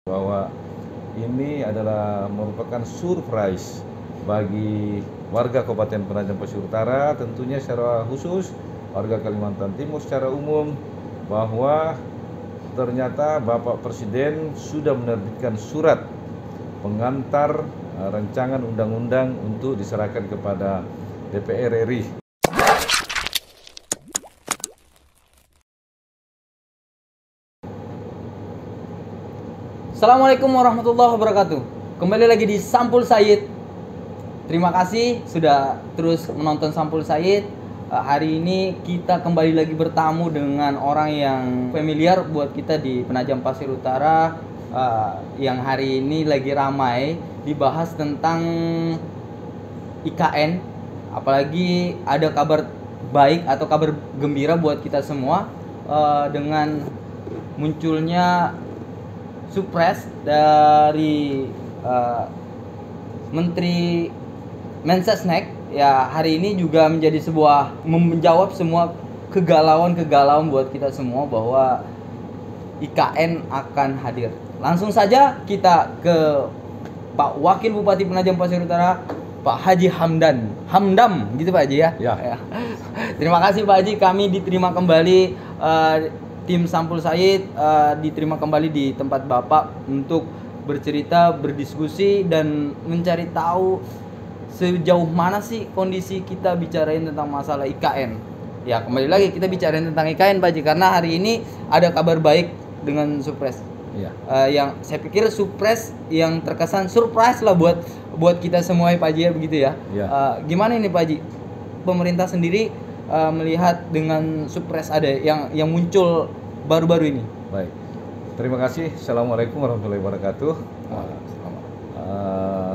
bahwa ini adalah merupakan surprise bagi warga Kabupaten Penajam Pasir Utara, tentunya secara khusus warga Kalimantan Timur secara umum, bahwa ternyata Bapak Presiden sudah menerbitkan surat pengantar rancangan undang-undang untuk diserahkan kepada DPR RI. Assalamualaikum warahmatullahi wabarakatuh. Kembali lagi di Sampul Said. Terima kasih sudah terus menonton Sampul Said. Hari ini kita kembali lagi bertamu dengan orang yang familiar buat kita di Penajam Pasir Utara, yang hari ini lagi ramai dibahas tentang IKN. Apalagi ada kabar baik atau kabar gembira buat kita semua dengan munculnya Supres dari Menteri Mensesnek ya, hari ini juga menjadi menjawab semua kegalauan buat kita semua bahwa IKN akan hadir. Langsung saja kita ke Pak Wakil Bupati Penajam Pasir Utara, Pak Haji Hamdam gitu Pak Haji ya. Ya. Terima kasih Pak Haji, kami diterima kembali, tim Sampul Said diterima kembali di tempat Bapak untuk bercerita, berdiskusi, dan mencari tahu sejauh mana sih kondisi kita bicarain tentang masalah IKN. Ya, kembali lagi kita bicarain tentang IKN Pak Haji, karena hari ini ada kabar baik dengan Supres. Ya. Yang saya pikir Supres yang terkesan surprise lah buat kita semua Pak Haji ya, begitu ya. Ya. Gimana ini Pak Haji? Pemerintah sendiri melihat dengan Supres ada yang muncul baru-baru ini. Baik. Terima kasih. Assalamualaikum warahmatullahi wabarakatuh.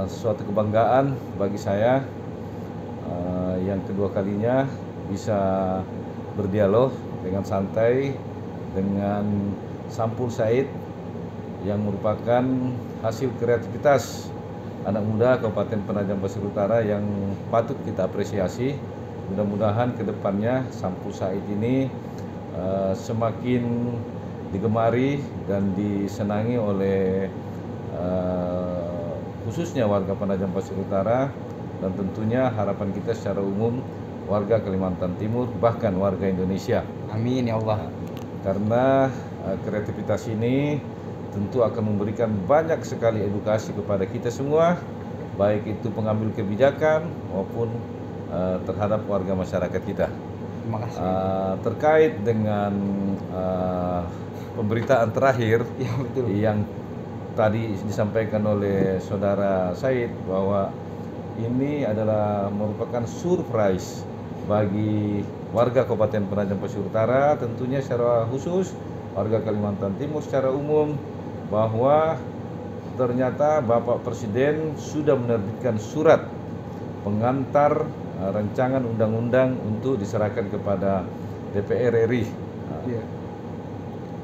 Suatu kebanggaan bagi saya yang kedua kalinya bisa berdialog dengan santai dengan Sampul Said yang merupakan hasil kreativitas anak muda Kabupaten Penajam Pasir Utara yang patut kita apresiasi. Mudah-mudahan ke depannya Sampul Said ini semakin digemari dan disenangi oleh khususnya warga Penajam Pasir Utara, dan tentunya harapan kita secara umum warga Kalimantan Timur, bahkan warga Indonesia. Amin ya Allah. Karena kreativitas ini tentu akan memberikan banyak sekali edukasi kepada kita semua, baik itu pengambil kebijakan maupun terhadap warga masyarakat kita. Terima kasih. Terkait dengan pemberitaan terakhir Ya, betul. yang tadi disampaikan oleh saudara Said, bahwa ini adalah merupakan surprise bagi warga Kabupaten Penajam Pasir Utara, tentunya secara khusus warga Kalimantan Timur secara umum, bahwa ternyata Bapak Presiden sudah menerbitkan surat pengantar rancangan undang-undang untuk diserahkan kepada DPR RI. Ya.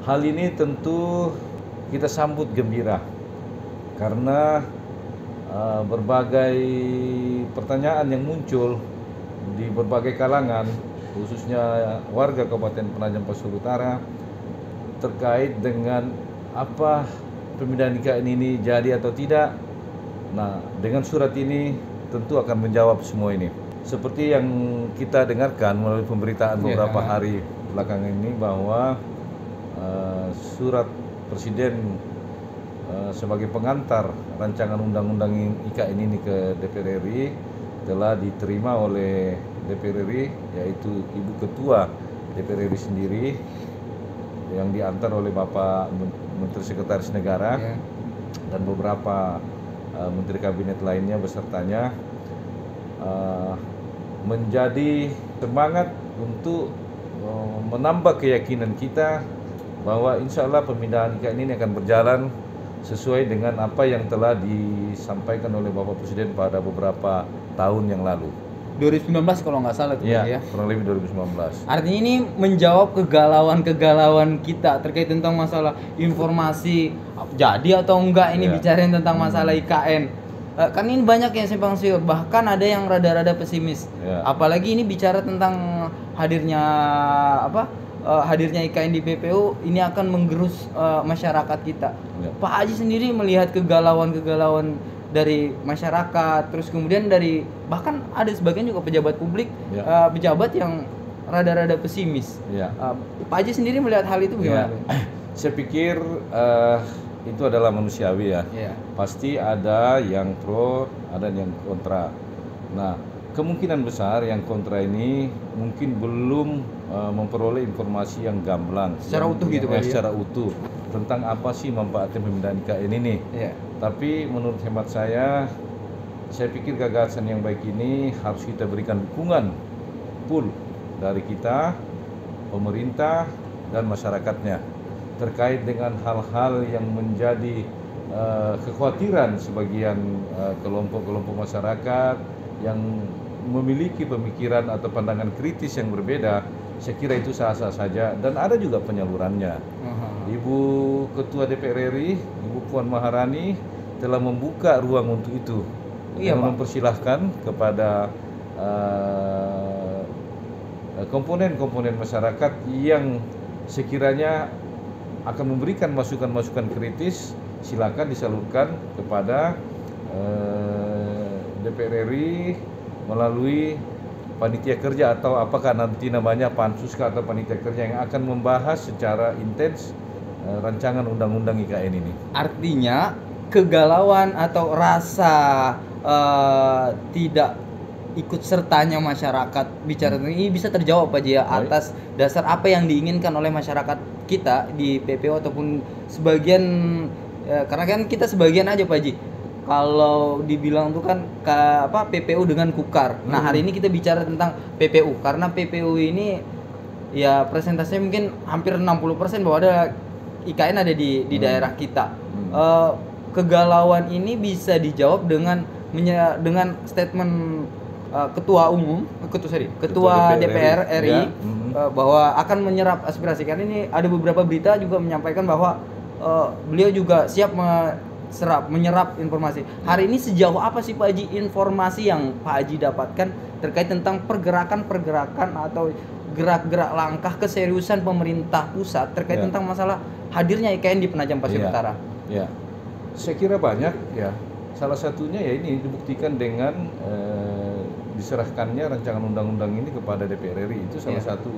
Hal ini tentu kita sambut gembira karena berbagai pertanyaan yang muncul di berbagai kalangan, khususnya warga Kabupaten Penajam Pasir Utara, terkait dengan apa pemindahan IKN ini jadi atau tidak. Nah, dengan surat ini tentu akan menjawab semua ini. Seperti yang kita dengarkan melalui pemberitaan beberapa hari belakangan ini, bahwa surat Presiden sebagai pengantar rancangan undang-undang IKN ini ke DPR RI telah diterima oleh DPR RI, yaitu Ibu Ketua DPR RI sendiri, yang diantar oleh Bapak Menteri Sekretaris Negara dan beberapa Menteri Kabinet lainnya besertanya, menjadi semangat untuk menambah keyakinan kita bahwa insya Allah pemindahan IKN ini akan berjalan sesuai dengan apa yang telah disampaikan oleh Bapak Presiden pada beberapa tahun yang lalu. 2019 kalau nggak salah tuh Ya, ya. kurang lebih 2019. Artinya ini menjawab kegalauan kita terkait tentang masalah informasi jadi atau enggak ini bicarain tentang masalah IKN. Kan ini banyak yang simpang siur, bahkan ada yang rada-rada pesimis. Apalagi ini bicara tentang hadirnya hadirnya IKN di PPU ini akan menggerus masyarakat kita. Ya. Pak Haji sendiri melihat kegalauan dari masyarakat, terus kemudian dari bahkan ada sebagian juga pejabat publik, Ya. pejabat yang rada-rada pesimis. Ya. Pak Haji sendiri melihat hal itu Ya. bagaimana? Saya pikir itu adalah manusiawi ya. Ya. Pasti ada yang pro, ada yang kontra. Nah, kemungkinan besar yang kontra ini mungkin belum memperoleh informasi yang gamblang Secara utuh gitu, Pak, ya? secara utuh tentang apa sih manfaatnya pemindahan IKN ini. Ya. Tapi menurut hemat saya pikir gagasan yang baik ini harus kita berikan dukungan full dari kita, pemerintah dan masyarakatnya terkait dengan hal-hal yang menjadi kekhawatiran sebagian kelompok-kelompok masyarakat yang memiliki pemikiran atau pandangan kritis yang berbeda. Saya kira itu sah-sah saja dan ada juga penyalurannya. Ibu Ketua DPR RI, Ibu Puan Maharani telah membuka ruang untuk itu. Iya, Pak. Mempersilahkan kepada komponen-komponen masyarakat yang sekiranya akan memberikan masukan-masukan kritis, silakan disalurkan kepada DPR RI melalui panitia kerja atau apakah nanti namanya pansus atau panitia kerja yang akan membahas secara intens rancangan undang-undang IKN ini. Artinya kegalauan atau rasa tidak ikut sertanya masyarakat bicara ini bisa terjawab Pak Ji ya, atas dasar apa yang diinginkan oleh masyarakat kita di PPU ataupun sebagian karena kan kita sebagian aja Pak Ji. Kalau dibilang tuh kan PPU dengan kukar. Nah, hari ini kita bicara tentang PPU karena PPU ini ya presentasinya mungkin hampir 60% bahwa ada IKN ada di daerah kita. Kegalauan ini bisa dijawab dengan statement ketua DPR RI ya. Bahwa akan menyerap aspirasi. Karena ini ada beberapa berita juga menyampaikan bahwa beliau juga siap menyerap informasi. Hari ini sejauh apa sih Pak Haji informasi yang Pak Haji dapatkan terkait tentang pergerakan atau gerak-gerak langkah keseriusan pemerintah pusat terkait tentang masalah hadirnya IKN di Penajam Pasir Utara? Ya, saya kira banyak ya. Salah satunya ya ini dibuktikan dengan diserahkannya rancangan undang-undang ini kepada DPR RI. Itu salah satu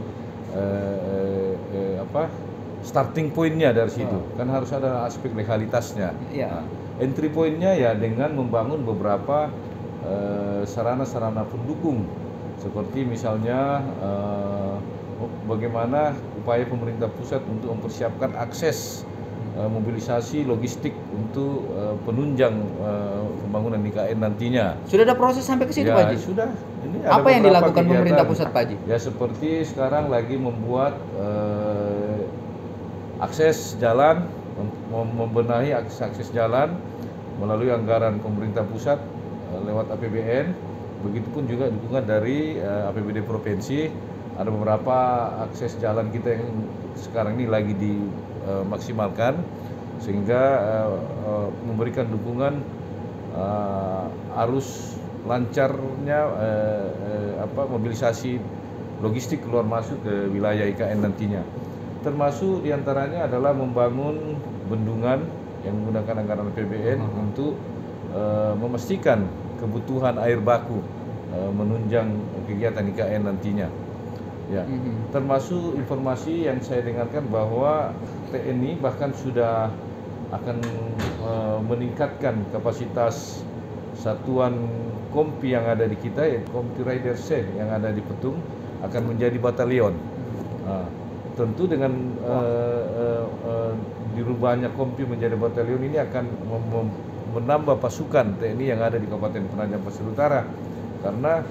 starting pointnya dari situ. Kan harus ada aspek legalitasnya. Nah, entry pointnya ya dengan membangun beberapa sarana-sarana pendukung seperti misalnya bagaimana upaya pemerintah pusat untuk mempersiapkan akses mobilisasi logistik untuk penunjang pembangunan IKN nantinya. Sudah ada proses sampai ke situ ya, Pak Haji? Sudah. Ini apa yang dilakukan pemerintah pusat Pak Haji? Ya seperti sekarang lagi membuat akses jalan, membenahi akses jalan melalui anggaran pemerintah pusat lewat APBN. Begitupun juga dukungan dari APBD provinsi. Ada beberapa akses jalan kita yang sekarang ini lagi dimaksimalkan sehingga memberikan dukungan arus lancarnya mobilisasi logistik keluar masuk ke wilayah IKN nantinya. Termasuk diantaranya adalah membangun bendungan yang menggunakan anggaran APBN untuk memastikan kebutuhan air baku menunjang kegiatan IKN nantinya. Ya, termasuk informasi yang saya dengarkan bahwa TNI bahkan sudah akan meningkatkan kapasitas satuan kompi yang ada di kita, yaitu Kompi Rider C yang ada di Petung akan menjadi batalion. Tentu dengan dirubahnya kompi menjadi batalion ini akan menambah pasukan TNI yang ada di Kabupaten Penajam Pasir Utara, karena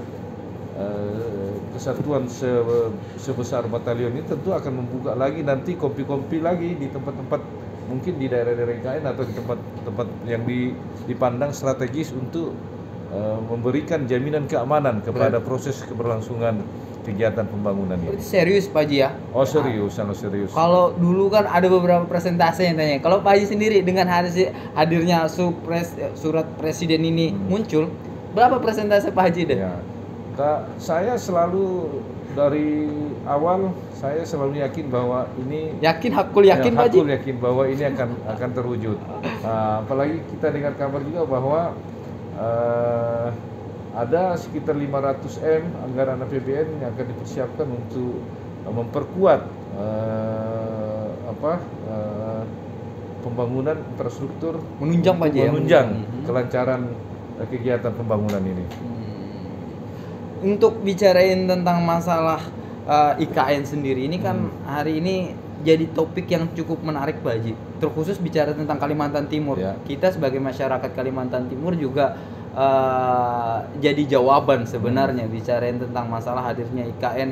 kesatuan sebesar batalion ini tentu akan membuka lagi nanti kompi-kompi lagi di tempat-tempat mungkin di daerah-daerah IKN atau di tempat-tempat yang dipandang strategis untuk memberikan jaminan keamanan kepada proses keberlangsungan kegiatan pembangunan ini. Serius Pak Haji ya? Oh serius, sangat serius. Kalau dulu kan ada beberapa presentasi yang tanya, kalau Pak Haji sendiri dengan hadirnya surat presiden ini muncul, berapa presentasi Pak Haji deh? Ya, saya selalu dari awal saya selalu yakin bahwa ini Hakul yakin Pak Haji? Hakul yakin bahwa ini akan terwujud. Apalagi kita dengar kabar juga bahwa ada sekitar 500 M anggaran APBN yang akan dipersiapkan untuk memperkuat pembangunan infrastruktur, menunjang Pak Haji, menunjang kelancaran kegiatan pembangunan ini. Untuk bicarain tentang masalah IKN sendiri ini kan hari ini jadi topik yang cukup menarik Pak Haji, terkhusus bicara tentang Kalimantan Timur. Kita sebagai masyarakat Kalimantan Timur juga jadi jawaban sebenarnya bicarain tentang masalah hadirnya IKN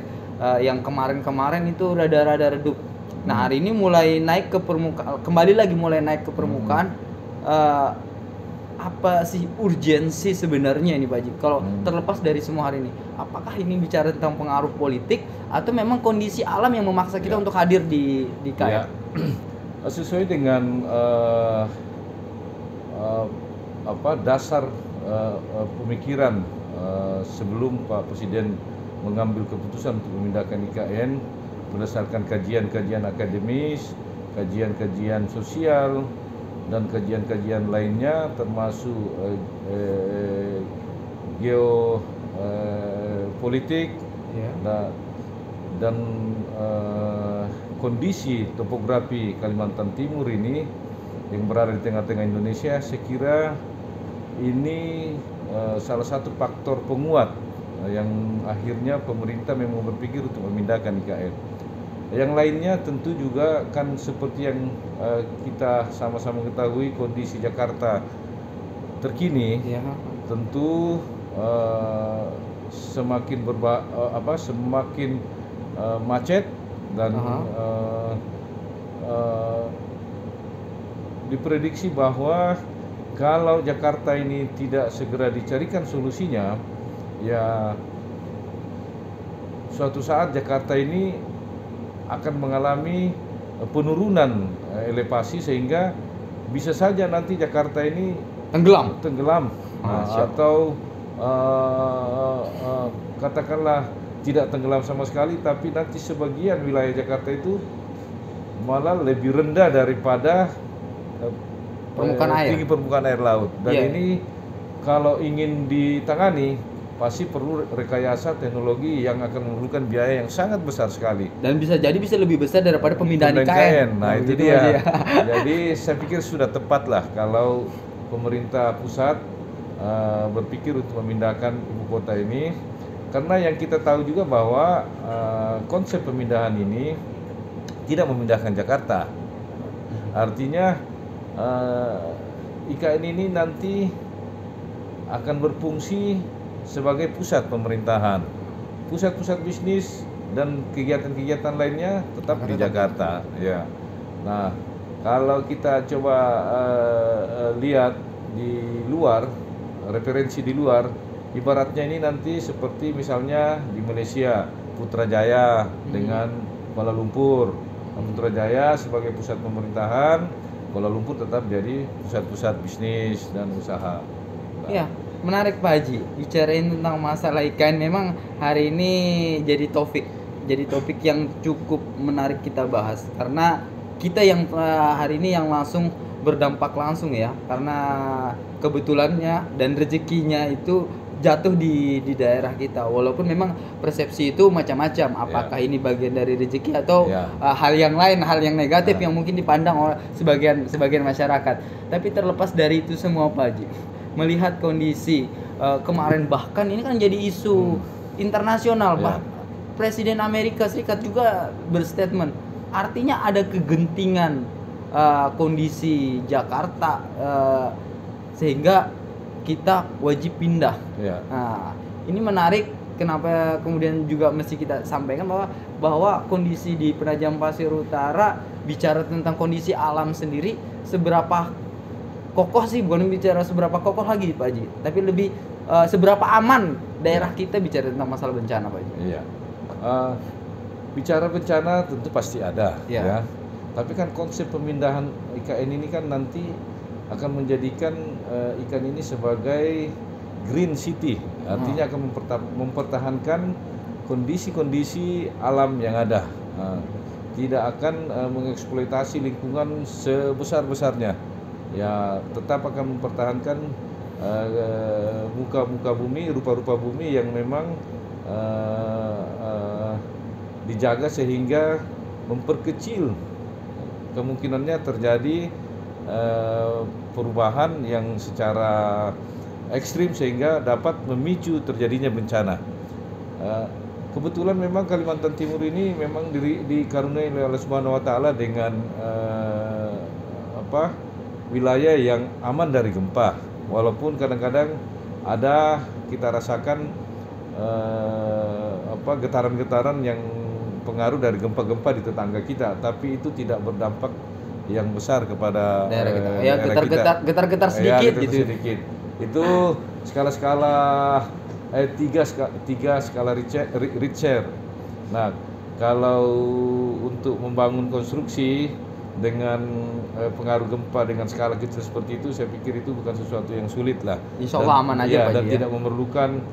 yang kemarin-kemarin itu rada-rada redup. Nah hari ini mulai naik ke permukaan, kembali lagi mulai naik ke permukaan. Apa sih urgensi sebenarnya ini Pak Haji? Kalau terlepas dari semua hari ini, apakah ini bicara tentang pengaruh politik atau memang kondisi alam yang memaksa kita untuk hadir di IKN? Sesuai dengan dasar pemikiran sebelum Pak Presiden mengambil keputusan untuk memindahkan IKN berdasarkan kajian-kajian akademis, kajian-kajian sosial, dan kajian-kajian lainnya termasuk geopolitik dan kondisi topografi Kalimantan Timur ini yang berada di tengah-tengah Indonesia. Saya kira ini salah satu faktor penguat yang akhirnya pemerintah memang berpikir untuk memindahkan IKN. Yang lainnya tentu juga kan seperti yang kita sama-sama ketahui, kondisi Jakarta terkini tentu semakin macet dan diprediksi bahwa kalau Jakarta ini tidak segera dicarikan solusinya, ya suatu saat Jakarta ini akan mengalami penurunan elevasi sehingga bisa saja nanti Jakarta ini tenggelam atau katakanlah tidak tenggelam sama sekali, tapi nanti sebagian wilayah Jakarta itu malah lebih rendah daripada tinggi permukaan air laut. Dan ini kalau ingin ditangani pasti perlu rekayasa teknologi yang akan memerlukan biaya yang sangat besar sekali. Dan bisa lebih besar daripada pemindahan IKN. Nah itu dia. Jadi saya pikir sudah tepat lah kalau pemerintah pusat berpikir untuk memindahkan ibu kota ini. Karena yang kita tahu juga bahwa konsep pemindahan ini tidak memindahkan Jakarta. Artinya IKN ini nanti akan berfungsi sebagai pusat pemerintahan, pusat-pusat bisnis dan kegiatan-kegiatan lainnya tetap di Jakarta. Ya. Nah, kalau kita coba lihat di luar, referensi di luar, ibaratnya ini nanti seperti misalnya di Malaysia, Putrajaya dengan Kuala Lumpur. Putrajaya sebagai pusat pemerintahan, Kuala Lumpur tetap jadi pusat-pusat bisnis dan usaha. Iya, menarik Pak Haji. Bicarain tentang masalah IKN memang hari ini jadi topik yang cukup menarik kita bahas karena kita yang hari ini yang langsung berdampak langsung ya, karena kebetulannya dan rezekinya itu jatuh di daerah kita. Walaupun memang persepsi itu macam-macam, apakah ini bagian dari rezeki atau hal yang lain, hal yang negatif yang mungkin dipandang oleh sebagian masyarakat. Tapi terlepas dari itu semua Pak Haji, melihat kondisi kemarin bahkan ini kan jadi isu internasional, Presiden Amerika Serikat juga berstatement, artinya ada kegentingan kondisi Jakarta sehingga kita wajib pindah. Nah, ini menarik. Kenapa kemudian juga mesti kita sampaikan bahwa kondisi di Penajam Pasir Utara, bicara tentang kondisi alam sendiri, seberapa kokoh sih, bukan bicara seberapa kokoh lagi Pak Haji, tapi lebih seberapa aman daerah kita bicara tentang masalah bencana Pak Haji. Iya. Bicara bencana tentu pasti ada, ya. Tapi kan konsep pemindahan IKN ini kan nanti akan menjadikan IKN ini sebagai green city, artinya akan mempertahankan kondisi-kondisi alam yang ada. Tidak akan mengeksploitasi lingkungan sebesar-besarnya. Ya, tetap akan mempertahankan muka-muka bumi, rupa-rupa bumi yang memang dijaga sehingga memperkecil kemungkinannya terjadi perubahan yang secara ekstrim sehingga dapat memicu terjadinya bencana. Kebetulan memang Kalimantan Timur ini memang dikaruniai oleh Allah Subhanahu wa taala dengan wilayah yang aman dari gempa. Walaupun kadang-kadang ada kita rasakan getaran-getaran yang pengaruh dari gempa-gempa di tetangga kita, tapi itu tidak berdampak yang besar kepada daerah kita. Ya, getar-getar sedikit ya, gitu. Sedikit. Itu skala-skala tiga skala Richter. Nah, kalau untuk membangun konstruksi dengan pengaruh gempa dengan skala kecil seperti itu, saya pikir itu bukan sesuatu yang sulit lah. Insya Allah aman aja, Pak. Dan tidak memerlukan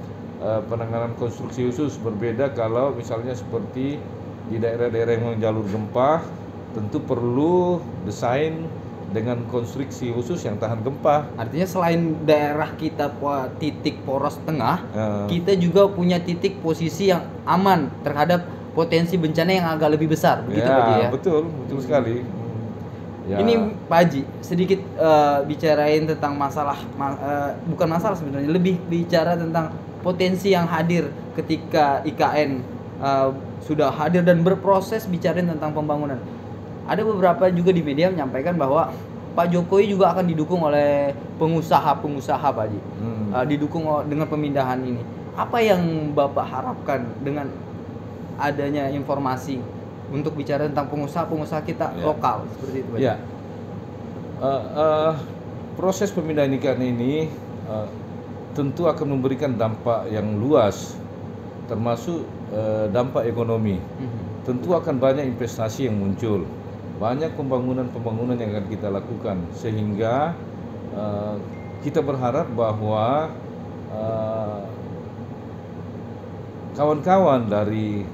penanganan konstruksi khusus. Berbeda kalau misalnya seperti di daerah-daerah yang jalur gempa, tentu perlu desain dengan konstruksi khusus yang tahan gempa. Artinya selain daerah kita titik poros tengah, kita juga punya titik posisi yang aman terhadap potensi bencana yang agak lebih besar, begitu Pak Haji ya? Betul sekali. Ya. Ini Pak Haji sedikit bicarain tentang bukan masalah sebenarnya, lebih bicara tentang potensi yang hadir ketika IKN sudah hadir dan berproses bicarain tentang pembangunan. Ada beberapa juga di media menyampaikan bahwa Pak Jokowi juga akan didukung oleh pengusaha-pengusaha Pak Haji, didukung dengan pemindahan ini. Apa yang Bapak harapkan dengan adanya informasi untuk bicara tentang pengusaha-pengusaha kita lokal seperti itu Pak Haji? Ya, proses pemindahan IKN ini tentu akan memberikan dampak yang luas, termasuk dampak ekonomi. Tentu akan banyak investasi yang muncul, banyak pembangunan yang akan kita lakukan, sehingga kita berharap bahwa kawan-kawan dari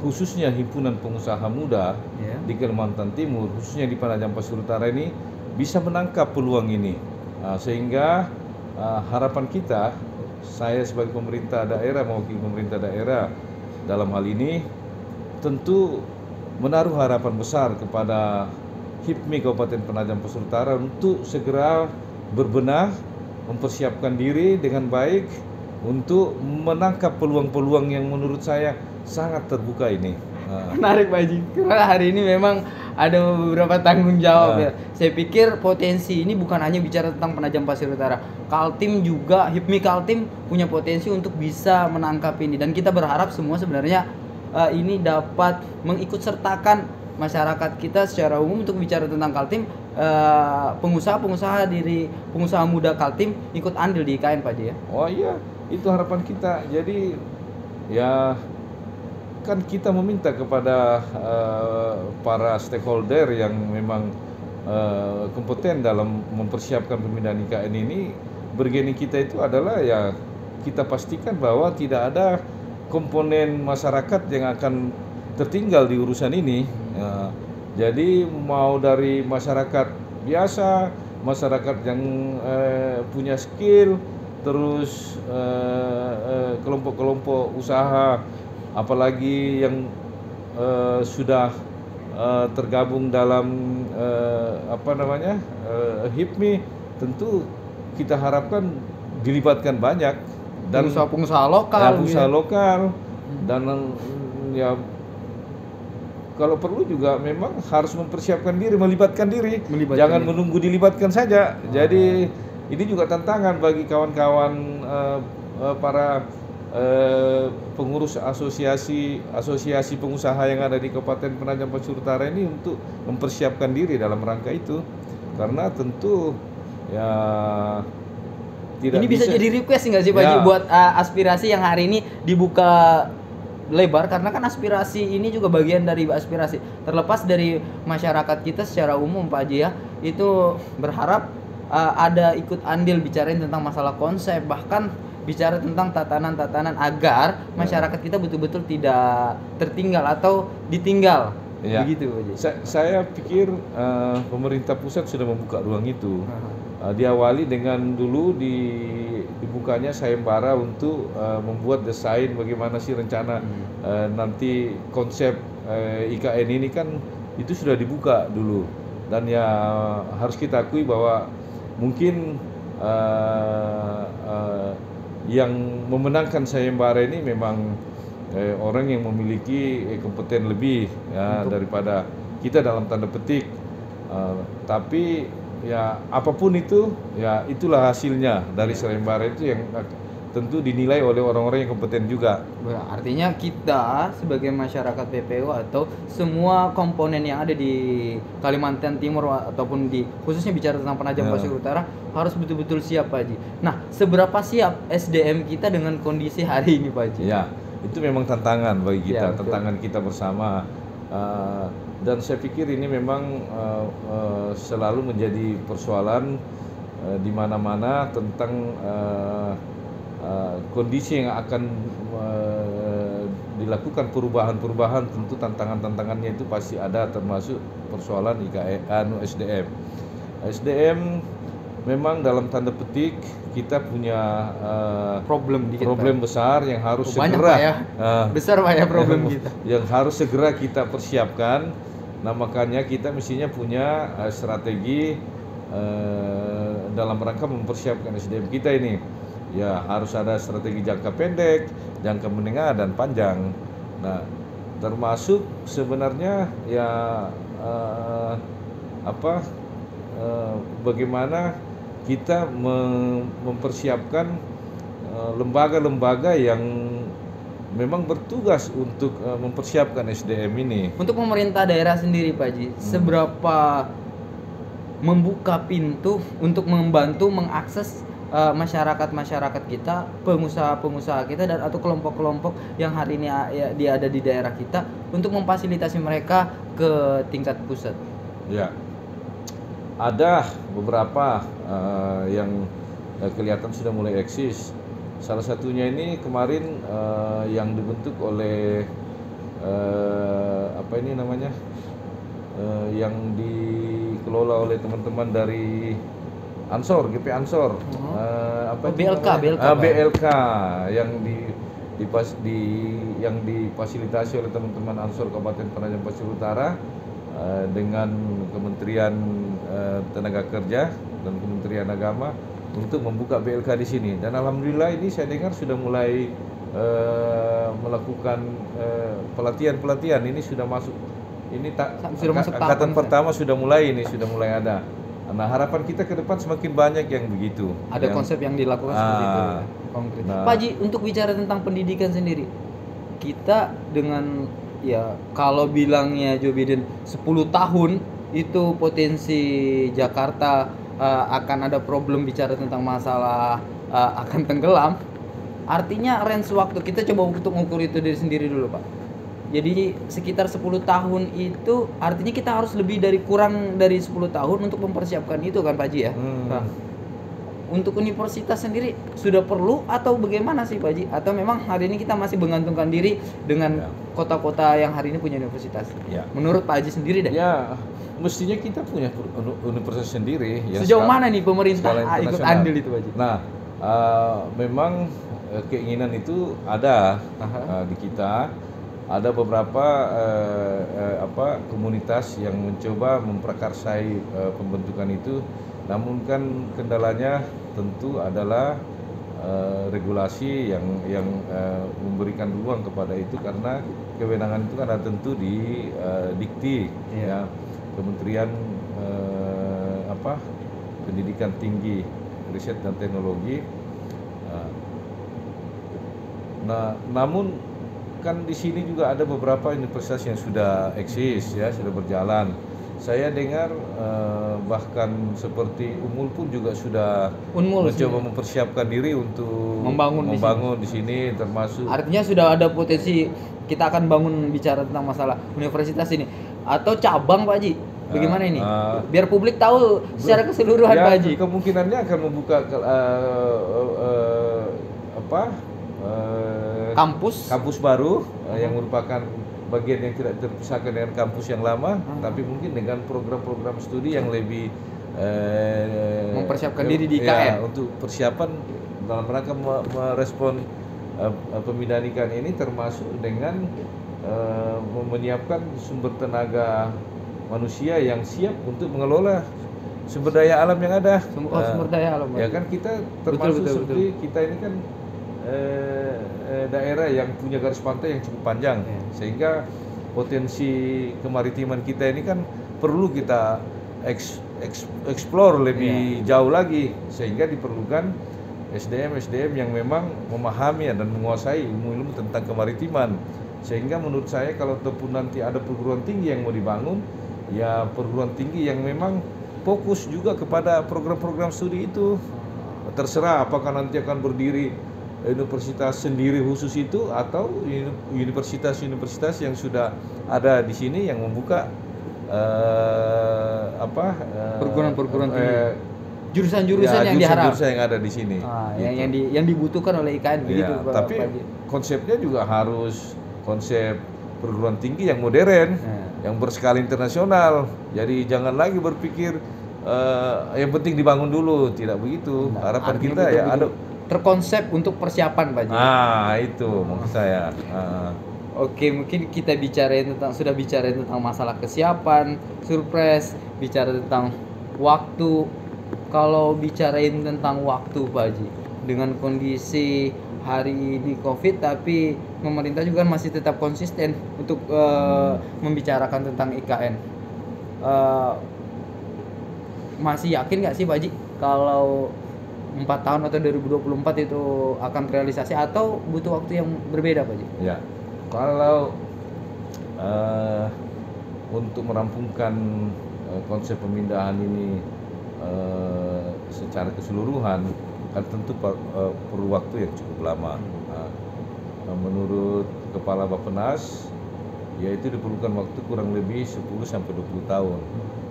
khususnya himpunan pengusaha muda di Kalimantan Timur, khususnya di Penajam Pasir Utara ini bisa menangkap peluang ini, sehingga harapan kita, saya sebagai pemerintah daerah, mewakili pemerintah daerah dalam hal ini, tentu menaruh harapan besar kepada HIPMI Kabupaten Penajam Pasir Utara untuk segera berbenah, mempersiapkan diri dengan baik untuk menangkap peluang-peluang yang menurut saya sangat terbuka ini. Menarik Pak Haji, karena hari ini memang ada beberapa tanggung jawab ya. Saya pikir potensi ini bukan hanya bicara tentang Penajam Pasir Utara, Kaltim juga, HIPMI Kaltim punya potensi untuk bisa menangkap ini, dan kita berharap semua sebenarnya ini dapat mengikutsertakan masyarakat kita secara umum untuk bicara tentang Kaltim. Pengusaha-pengusaha pengusaha muda Kaltim ikut andil di IKN Pak Haji ya. Oh iya, itu harapan kita. Jadi ya kan kita meminta kepada para stakeholder yang memang kompeten dalam mempersiapkan pemindahan IKN ini. Bergening kita itu adalah ya kita pastikan bahwa tidak ada komponen masyarakat yang akan tertinggal di urusan ini. Jadi mau dari masyarakat biasa, masyarakat yang punya skill, terus kelompok-kelompok usaha, apalagi yang sudah tergabung dalam HIPMI, tentu kita harapkan dilibatkan banyak, dan pengusaha lokal, lokal, dan ya kalau perlu juga memang harus mempersiapkan diri, melibatkan diri. Jangan menunggu dilibatkan saja. Jadi ini juga tantangan bagi kawan-kawan para pengurus asosiasi pengusaha yang ada di Kabupaten Penajam Pasir Utara ini untuk mempersiapkan diri dalam rangka itu, karena tentu ya tidak ini bisa jadi request nggak sih Pak Haji buat aspirasi yang hari ini dibuka lebar, karena kan aspirasi ini juga bagian dari aspirasi terlepas dari masyarakat kita secara umum Pak Haji ya, itu berharap ada ikut andil bicarain tentang masalah konsep, bahkan bicara tentang tatanan-tatanan agar masyarakat kita betul-betul tidak tertinggal atau ditinggal. Ya. Begitu Pak Haji. Saya pikir pemerintah pusat sudah membuka ruang itu. Diawali dengan dulu dibukanya sayembara untuk membuat desain bagaimana sih rencana nanti konsep IKN ini kan itu sudah dibuka dulu, dan ya harus kita akui bahwa mungkin yang memenangkan sayembara ini memang orang yang memiliki kompeten lebih ya daripada kita dalam tanda petik. Tapi ya apapun itu, ya itulah hasilnya dari sayembara itu yang tentu dinilai oleh orang-orang yang kompeten juga. Artinya kita sebagai masyarakat PPO atau semua komponen yang ada di Kalimantan Timur ataupun di khususnya bicara tentang Penajam Pasir Utara harus betul-betul siap Pak Haji. Nah, seberapa siap SDM kita dengan kondisi hari ini Pak Haji? Ya, itu memang tantangan bagi kita, Ya, tantangan kita bersama. Dan saya pikir ini memang selalu menjadi persoalan di mana-mana tentang kondisi yang akan dilakukan perubahan-perubahan. Tentu tantangan-tantangannya itu pasti ada, termasuk persoalan SDM. SDM memang dalam tanda petik kita punya problem besar yang harus segera Pak ya. Besar Pak ya problem kita. Yang harus segera kita persiapkan. Nah, makanya kita mestinya punya strategi dalam rangka mempersiapkan SDM kita ini. Ya, harus ada strategi jangka pendek, jangka menengah dan panjang. Nah, termasuk sebenarnya ya bagaimana kita mempersiapkan lembaga-lembaga yang memang bertugas untuk mempersiapkan SDM ini. Untuk pemerintah daerah sendiri Pak Haji, seberapa membuka pintu untuk membantu mengakses masyarakat kita, pengusaha-pengusaha kita dan atau kelompok-kelompok yang hari ini dia ada di daerah kita untuk memfasilitasi mereka ke tingkat pusat. Ya, ada beberapa yang kelihatan sudah mulai eksis. Salah satunya ini kemarin yang dibentuk oleh yang dikelola oleh teman-teman dari Ansor, GP Ansor, BLK yang yang difasilitasi oleh teman-teman Ansor Kabupaten Penajam Pasir Utara dengan Kementerian Tenaga Kerja dan Kementerian Agama untuk membuka BLK di sini. Dan alhamdulillah ini saya dengar sudah mulai melakukan pelatihan. Ini sudah masuk. Ini angkatan pertama sudah mulai ada. Nah, harapan kita ke depan semakin banyak yang begitu. Ada konsep yang dilakukan seperti itu ya, konkret. Pak Haji, untuk bicara tentang pendidikan sendiri, kita dengan ya kalau bilangnya Joe Biden 10 tahun itu potensi Jakarta akan ada problem bicara tentang masalah akan tenggelam. Artinya range waktu kita coba untuk mengukur itu dari sendiri dulu Pak. Jadi sekitar 10 tahun itu artinya kita harus kurang dari 10 tahun untuk mempersiapkan itu kan Pak Haji ya. Nah, untuk universitas sendiri sudah perlu atau bagaimana sih Pak Haji? Atau memang hari ini kita masih menggantungkan diri dengan kota-kota yang hari ini punya universitas? Ya. Menurut Pak Haji sendiri deh. Ya, mestinya kita punya universitas sendiri. Ya, sejauh mana nih pemerintah ikut andil itu Pak Haji? Nah, memang keinginan itu ada di kita. Ada beberapa komunitas yang mencoba memprakarsai pembentukan itu, namun kan kendalanya tentu adalah regulasi yang memberikan ruang kepada itu, karena kewenangan itu kan ada tentu di Dikti, ya, Kementerian Pendidikan Tinggi, Riset dan Teknologi. Nah, namun kan di sini juga ada beberapa universitas yang sudah eksis, ya, sudah berjalan. Saya dengar bahkan seperti Unmul pun juga sudah mencoba mempersiapkan diri untuk membangun di sini, termasuk. Artinya sudah ada potensi kita akan bangun bicara tentang masalah universitas ini atau cabang Pak Haji. Bagaimana ini? Biar publik tahu secara keseluruhan Pak Haji. Kemungkinannya akan membuka kampus baru yang merupakan bagian yang tidak terpisahkan dengan kampus yang lama, tapi mungkin dengan program-program studi yang lebih mempersiapkan diri di IKN. Ya, untuk persiapan dalam rangka merespon pemindahan IKN ini, termasuk dengan menyiapkan sumber tenaga manusia yang siap untuk mengelola sumber daya alam yang ada. Sumber daya alam. Ya kan, kita termasuk seperti kita ini kan daerah yang punya garis pantai yang cukup panjang, sehingga potensi kemaritiman kita ini kan perlu kita explore lebih jauh lagi, sehingga diperlukan SDM yang memang memahami dan menguasai ilmu-ilmu tentang kemaritiman. Sehingga menurut saya kalau ataupun nanti ada perguruan tinggi yang mau dibangun, ya perguruan tinggi yang memang fokus juga kepada program-program studi itu. Terserah apakah nanti akan berdiri universitas sendiri khusus itu, atau universitas-universitas yang sudah ada di sini yang membuka perguruan tinggi, jurusan-jurusan yang diharapkan, jurusan yang ada di sini, gitu. yang dibutuhkan oleh IKN, begitu. Tapi konsepnya juga harus konsep perguruan tinggi yang modern, yang berskala internasional. Jadi jangan lagi berpikir yang penting dibangun dulu, tidak begitu. Harapan kita ya ada terkonsep untuk persiapan, Pak Ji. Itu maksud saya. Oke, mungkin kita sudah bicarain tentang masalah kesiapan, surprise, bicara tentang waktu. Kalau bicarain tentang waktu, Pak Ji, dengan kondisi hari ini COVID, tapi pemerintah juga masih tetap konsisten untuk membicarakan tentang IKN. Masih yakin nggak sih, Pak Ji, kalau 4 tahun atau 2024 itu akan terrealisasi, atau butuh waktu yang berbeda, Pak Ji? Ya, kalau untuk merampungkan konsep pemindahan ini secara keseluruhan, kan tentu perlu waktu yang cukup lama. Menurut Kepala Bappenas, yaitu diperlukan waktu kurang lebih 10-20 tahun.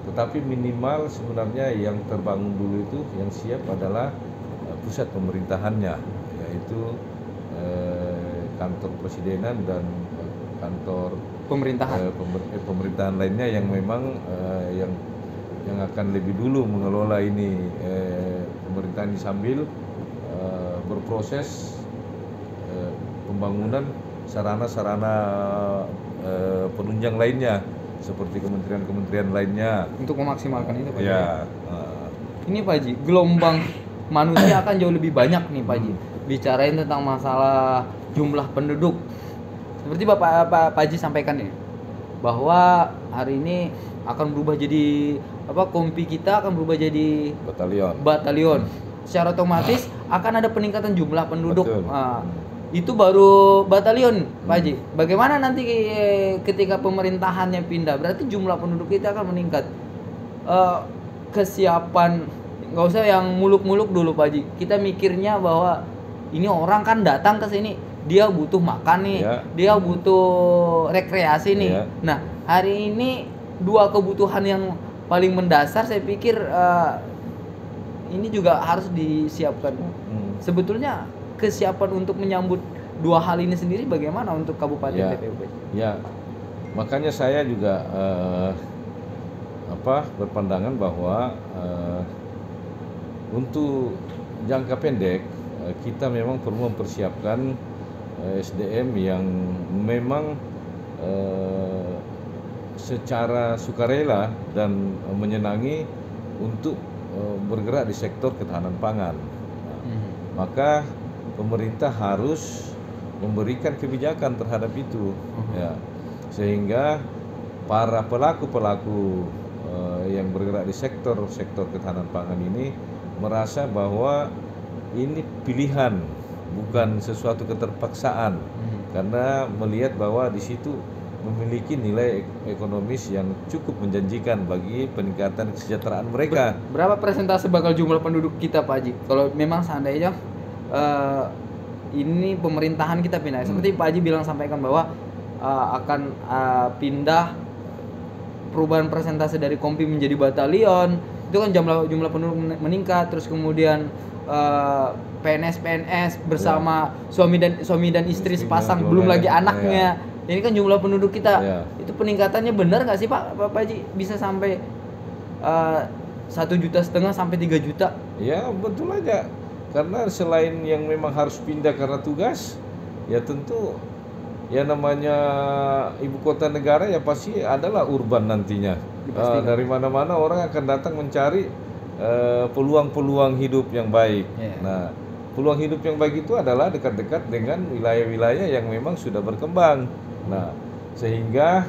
Tetapi minimal sebenarnya yang terbangun dulu itu, yang siap adalah pusat pemerintahannya, yaitu kantor presidenan dan kantor pemerintahan lainnya yang memang yang akan lebih dulu mengelola ini pemerintahan sambil berproses pembangunan sarana-sarana penunjang lainnya seperti kementerian-kementerian lainnya untuk memaksimalkan itu, Pak. Ini, Pak Ji, gelombang manusia akan jauh lebih banyak nih, Pak Ji. Bicarain tentang masalah jumlah penduduk. Seperti Pak Ji sampaikan nih, bahwa hari ini akan berubah jadi kompi kita akan berubah jadi batalion. Secara otomatis akan ada peningkatan jumlah penduduk. Itu baru batalion, Pak Haji. Bagaimana nanti ketika pemerintahannya pindah? Berarti jumlah penduduk kita akan meningkat. Kesiapan, nggak usah yang muluk-muluk dulu, Pak Haji. Kita mikirnya bahwa ini orang kan datang ke sini, dia butuh makan nih, dia butuh rekreasi nih. Nah, hari ini dua kebutuhan yang paling mendasar, saya pikir ini juga harus disiapkan. Sebetulnya kesiapan untuk menyambut dua hal ini sendiri bagaimana untuk Kabupaten TPUB? Ya, makanya saya juga berpandangan bahwa untuk jangka pendek kita memang perlu mempersiapkan SDM yang memang secara sukarela dan menyenangi untuk bergerak di sektor ketahanan pangan. Maka pemerintah harus memberikan kebijakan terhadap itu, sehingga para pelaku-pelaku yang bergerak di sektor ketahanan pangan ini merasa bahwa ini pilihan, bukan sesuatu keterpaksaan, karena melihat bahwa di situ memiliki nilai ekonomis yang cukup menjanjikan bagi peningkatan kesejahteraan mereka. Berapa persentase bakal jumlah penduduk kita, Pak Haji? Kalau memang seandainya ini pemerintahan kita pindah, seperti Pak Haji sampaikan bahwa akan pindah perubahan persentase dari kompi menjadi batalion, itu kan jumlah penduduk meningkat, terus kemudian PNS bersama suami dan istri sepasang, belum lagi anaknya. Ini kan jumlah penduduk kita. Itu peningkatannya benar nggak sih Pak Haji, bisa sampai 1,5 juta sampai 3 juta? Ya betul aja, karena selain yang memang harus pindah karena tugas, ya tentu ya namanya ibu kota negara ya pasti adalah urban nantinya. Dari mana-mana orang akan datang mencari peluang-peluang hidup yang baik. Nah, peluang hidup yang baik itu adalah dekat-dekat dengan wilayah-wilayah yang memang sudah berkembang. Nah, sehingga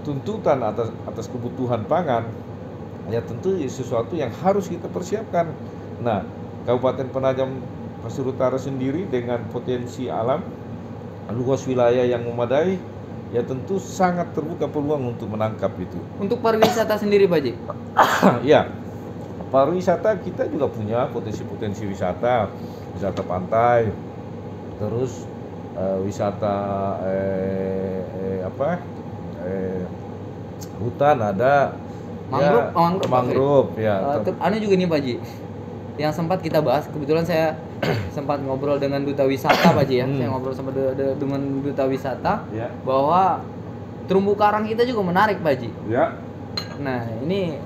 tuntutan atas kebutuhan pangan ya tentu sesuatu yang harus kita persiapkan. Nah, Kabupaten Penajam Pasir Utara sendiri dengan potensi alam, luas wilayah yang memadai, ya tentu sangat terbuka peluang untuk menangkap itu. Untuk pariwisata sendiri Pak Haji? Ya, pariwisata kita juga punya potensi wisata pantai, terus wisata hutan ada, mangrove ya. Anu juga nih Pak Haji, yang sempat kita bahas, kebetulan saya sempat ngobrol dengan duta wisata Pak Haji ya. Saya ngobrol sama dengan duta wisata bahwa terumbu karang kita juga menarik Pak Haji. Nah, ini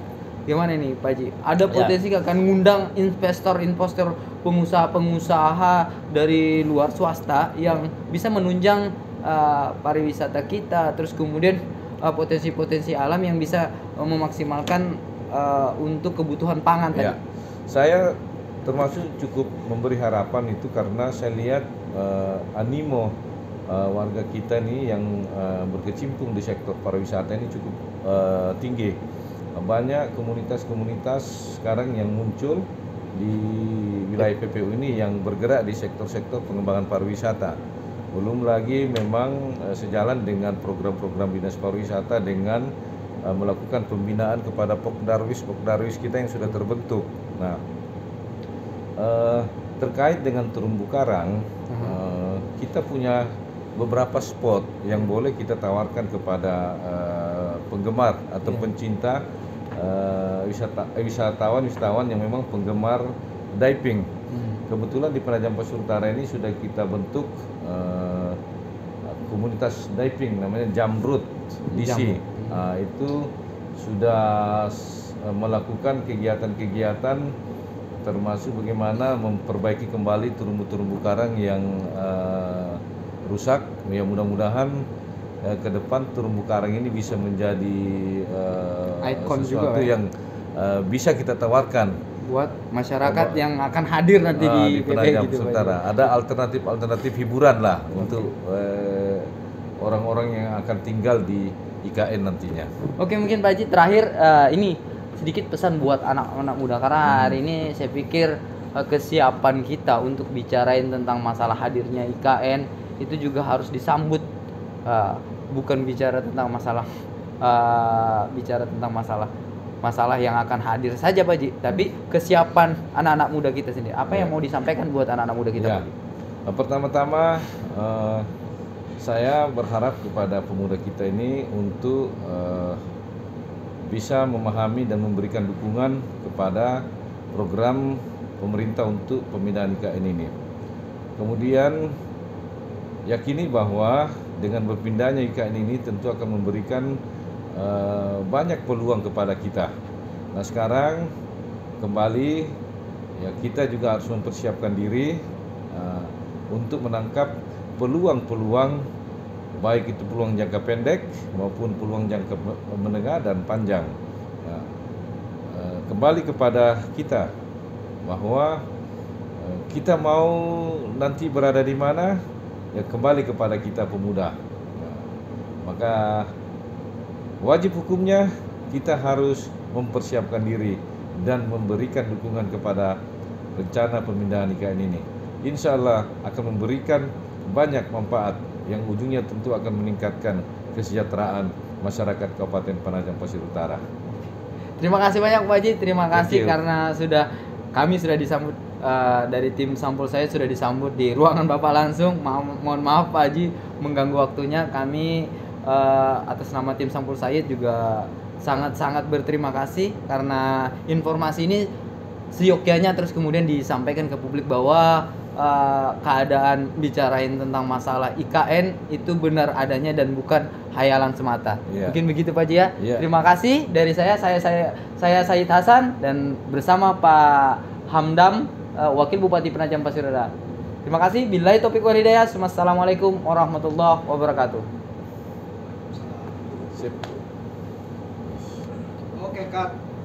gimana nih Pak Haji? Ada potensi akan ngundang investor, pengusaha dari luar swasta yang bisa menunjang pariwisata kita, terus kemudian potensi-potensi alam yang bisa memaksimalkan untuk kebutuhan pangan tadi. Saya termasuk cukup memberi harapan itu karena saya lihat animo warga kita nih yang berkecimpung di sektor pariwisata ini cukup tinggi. Banyak komunitas-komunitas sekarang yang muncul di wilayah PPU ini yang bergerak di sektor-sektor pengembangan pariwisata. Belum lagi memang sejalan dengan program-program dinas pariwisata dengan melakukan pembinaan kepada pokdarwis kita yang sudah terbentuk. Nah, terkait dengan terumbu karang, kita punya beberapa spot yang boleh kita tawarkan kepada penggemar atau pencinta wisatawan yang memang penggemar diving. Kebetulan di Penajam Pasir Utara ini sudah kita bentuk komunitas diving namanya Jamrut DC. Itu sudah melakukan kegiatan-kegiatan termasuk bagaimana memperbaiki kembali terumbu karang yang rusak. Ya mudah-mudahan ke depan terumbu karang ini bisa menjadi sesuatu yang bisa kita tawarkan buat masyarakat yang akan hadir nanti di Penajam Pasir Utara. Ada alternatif hiburan lah untuk orang-orang yang akan tinggal di IKN nantinya. Oke, mungkin Pak Haji terakhir ini sedikit pesan buat anak-anak muda, karena hari ini saya pikir kesiapan kita untuk bicarain tentang masalah hadirnya IKN itu juga harus disambut, bukan bicara tentang masalah yang akan hadir saja Pak Haji, tapi kesiapan anak-anak muda kita sendiri. Apa yang mau disampaikan buat anak-anak muda kita? Pertama-tama saya berharap kepada pemuda kita ini untuk bisa memahami dan memberikan dukungan kepada program pemerintah untuk pemindahan IKN ini. Kemudian yakini bahwa dengan berpindahnya IKN ini tentu akan memberikan banyak peluang kepada kita. Nah, sekarang kembali ya kita juga harus mempersiapkan diri untuk menangkap peluang-peluang, baik itu peluang jangka pendek maupun peluang jangka menengah dan panjang. Kembali kepada kita bahwa kita mau nanti berada di mana, ya kembali kepada kita pemuda. Maka wajib hukumnya kita harus mempersiapkan diri dan memberikan dukungan kepada rencana pemindahan IKN ini. Insya Allah akan memberikan banyak manfaat yang ujungnya tentu akan meningkatkan kesejahteraan masyarakat Kabupaten Penajam Pasir Utara. Terima kasih banyak Pak Haji, terima kasih karena kami sudah disambut dari tim Sampul Sayit sudah disambut di ruangan Bapak langsung. Mohon maaf Pak Haji mengganggu waktunya. Kami atas nama tim Sampul Said juga sangat-sangat berterima kasih karena informasi ini seyogyanya terus kemudian disampaikan ke publik bahwa keadaan bicarain tentang masalah IKN itu benar adanya dan bukan hayalan semata. Iya. Mungkin begitu Pak Haji ya. Iya. Terima kasih dari saya Said Hasan dan bersama Pak Hamdam, Wakil Bupati Penajam Pasir Utara. Terima kasih. Billahi taufiq wal hidayah. Wassalamualaikum warahmatullahi wabarakatuh. Sip. Oke, Kak.